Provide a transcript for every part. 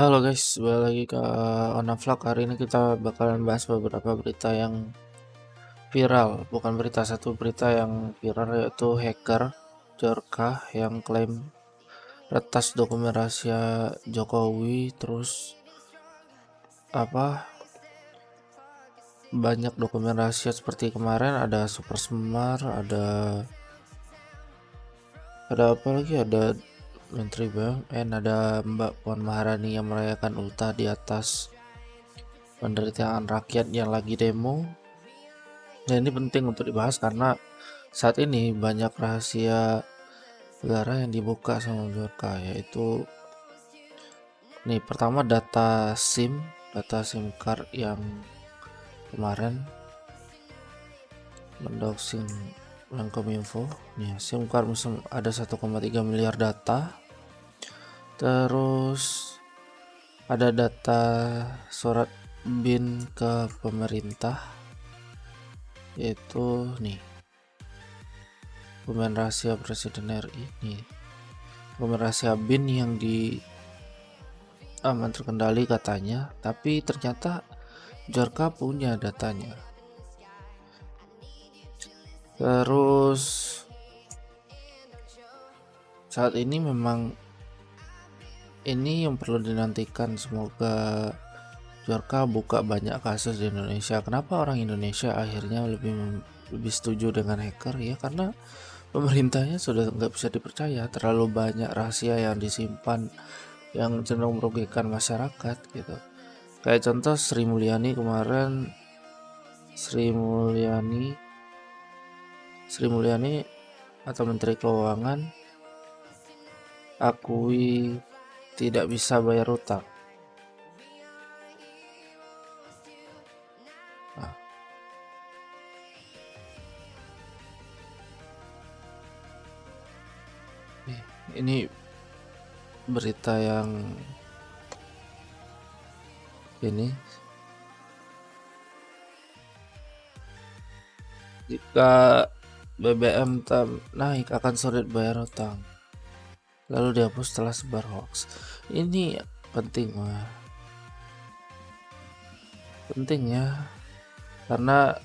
Halo guys, balik lagi ke Onavlog. Hari ini kita bakalan bahas beberapa berita yang viral. Bukan berita, satu berita yang viral yaitu hacker Jorka yang klaim retas dokumen rahasia Jokowi. Terus apa banyak dokumen rahasia seperti kemarin ada Super Semar, ada apa lagi, ada Menteri BUMN, ada Mbak Puan Maharani yang merayakan ultah di atas penderitaan rakyat yang lagi demo. Nah, ini penting untuk dibahas karena saat ini banyak rahasia negara yang dibuka sama Bjorka, yaitu nih pertama data SIM card yang kemarin mendoxing Menkominfo. Nih, SIM card ada 1,3 miliar data. Terus ada data surat BIN ke pemerintah, yaitu nih dokumen rahasia Presiden RI nih, dokumen rahasia BIN yang aman terkendali katanya, tapi ternyata Jorka punya datanya. Terus saat ini memang ini yang perlu dinantikan, semoga Jorka buka banyak kasus di Indonesia. Kenapa orang Indonesia akhirnya lebih setuju dengan hacker? Ya karena pemerintahnya sudah nggak bisa dipercaya, terlalu banyak rahasia yang disimpan yang cenderung merugikan masyarakat gitu. Kayak contoh Sri Mulyani kemarin, Sri Mulyani atau Menteri Keuangan akui tidak bisa bayar utang. Nah, ini berita yang ini, jika BBM naik akan sulit bayar utang, lalu dihapus setelah sebar hoax. Ini penting ya, karena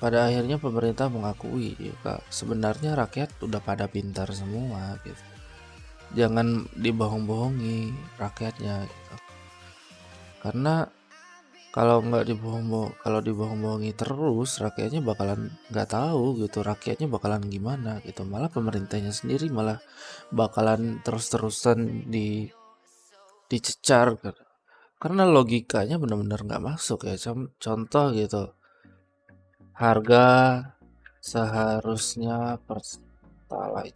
pada akhirnya pemerintah mengakui jika sebenarnya rakyat udah pada pintar semua gitu. Jangan dibohong-bohongi rakyatnya gitu. Karena kalau dibohong-bohongi terus, rakyatnya bakalan nggak tahu gitu, rakyatnya bakalan gimana gitu. Malah pemerintahnya sendiri malah bakalan terus-terusan dicecar gitu. Karena logikanya benar-benar nggak masuk ya. Contoh gitu, harga seharusnya Pertalite.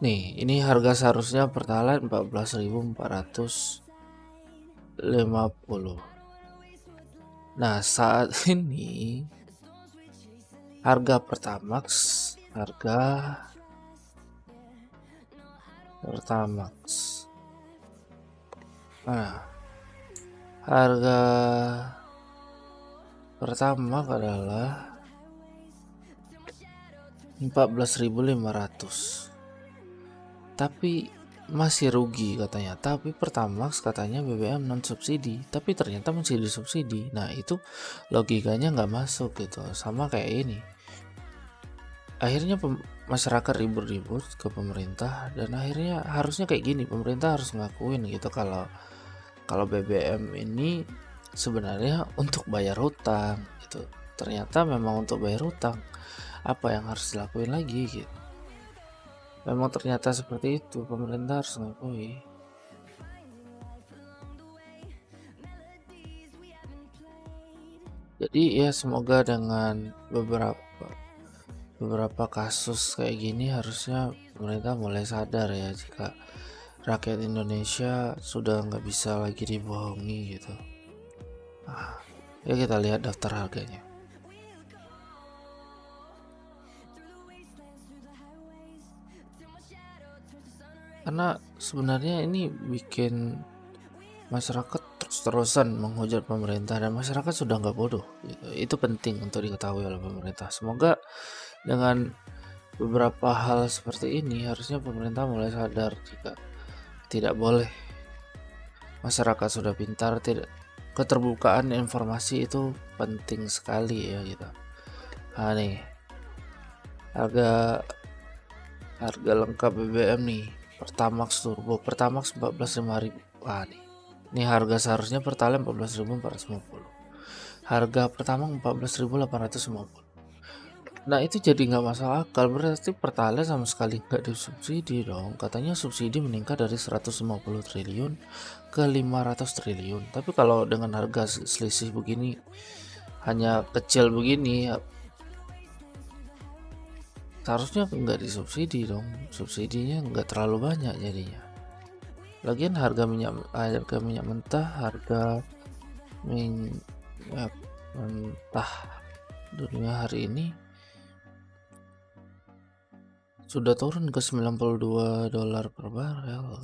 Nih, ini harga seharusnya Pertalite 14.450. Nah, saat ini harga Pertamax. Nah, harga Pertamax adalah 14.500. Tapi masih rugi katanya. Tapi Pertamax katanya BBM non subsidi, tapi ternyata masih disubsidi. Nah, itu logikanya nggak masuk gitu. Sama kayak ini. Akhirnya masyarakat ribut-ribut ke pemerintah, dan akhirnya harusnya kayak gini, pemerintah harus ngakuin gitu kalau BBM ini sebenarnya untuk bayar hutang gitu. Ternyata memang untuk bayar hutang. Apa yang harus dilakuin lagi gitu? Memang ternyata seperti itu, pemerintah harus ngakui. Jadi ya semoga dengan beberapa kasus kayak gini harusnya pemerintah mulai sadar ya, jika rakyat Indonesia sudah nggak bisa lagi dibohongi gitu. Ya kita lihat daftar harganya. Karena sebenarnya ini bikin masyarakat terus-terusan menghujat pemerintah, dan masyarakat sudah nggak bodoh gitu. Itu penting untuk diketahui oleh pemerintah. Semoga dengan beberapa hal seperti ini harusnya pemerintah mulai sadar jika tidak boleh. Masyarakat sudah pintar, tidak keterbukaan informasi itu penting sekali ya gitu. Nah nih, harga harga lengkap BBM nih, Pertamax Turbo, Pertamax 14.500. Wah nih, ini harga seharusnya Pertalite 14.450. Harga Pertamax 14.850. Nah itu jadi nggak masuk akal, berarti Pertalite sama sekali nggak disubsidi dong. Katanya subsidi meningkat dari 150 triliun ke 500 triliun. Tapi kalau dengan harga selisih begini, hanya kecil begini, ya, seharusnya nggak disubsidi dong. Subsidinya nggak terlalu banyak jadinya. Lagian harga minyak mentah, harga minyak mentah dunia hari ini sudah turun ke 92 dolar per barel.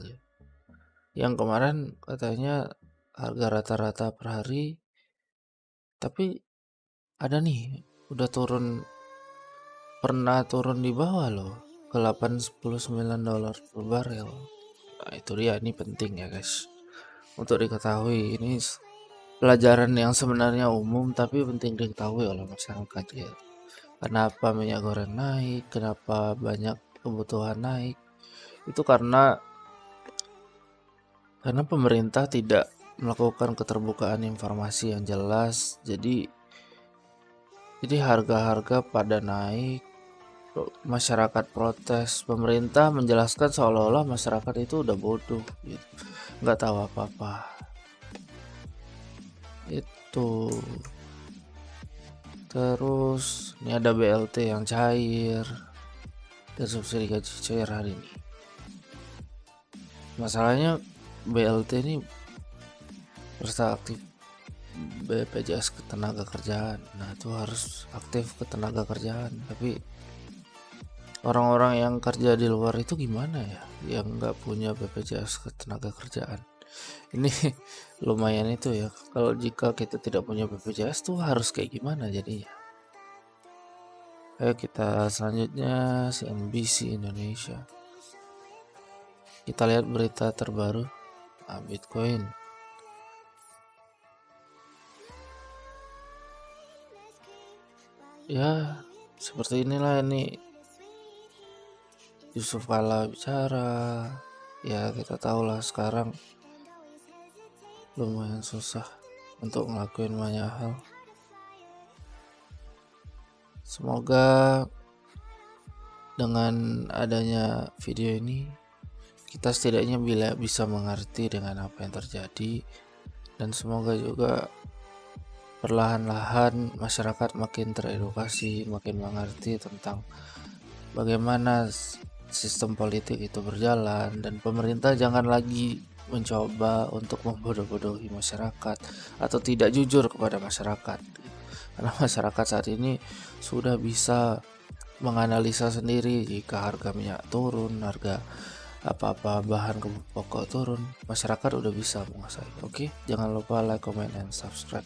Yang kemarin katanya harga rata-rata per hari, tapi ada nih udah pernah turun di bawah loh ke 89 dolar per barel. Nah, itu dia, ini penting ya guys untuk diketahui. Ini pelajaran yang sebenarnya umum tapi penting diketahui oleh masyarakat ya. Kenapa minyak goreng naik, kenapa banyak kebutuhan naik, itu karena pemerintah tidak melakukan keterbukaan informasi yang jelas. Jadi harga-harga pada naik, masyarakat protes, pemerintah menjelaskan seolah-olah masyarakat itu udah bodoh gitu, nggak tahu apa-apa. Itu terus ini ada BLT yang cair dan subsidi gaji cair hari ini. Masalahnya BLT ini serta aktif BPJS Ketenagakerjaan. Nah itu harus aktif ketenagakerjaan, tapi orang-orang yang kerja di luar itu gimana ya, yang nggak punya BPJS Ketenagakerjaan? Ini lumayan itu ya, kalau jika kita tidak punya BPJS tuh harus kayak gimana jadinya. Ayo kita selanjutnya CNBC Indonesia. Kita lihat berita terbaru Bitcoin. Ya seperti inilah, ini Yusuf Kala bicara. Ya kita tahu lah sekarang lumayan susah untuk ngelakuin banyak hal. Semoga dengan adanya video ini kita setidaknya bisa mengerti dengan apa yang terjadi, dan semoga juga perlahan-lahan masyarakat makin teredukasi, makin mengerti tentang bagaimana sistem politik itu berjalan, dan pemerintah jangan lagi mencoba untuk membodoh-bodohi masyarakat atau tidak jujur kepada masyarakat, karena masyarakat saat ini sudah bisa menganalisa sendiri. Jika harga minyak turun, harga apa-apa bahan pokok turun, masyarakat udah bisa menguasai. Oke, jangan lupa like, comment, and subscribe.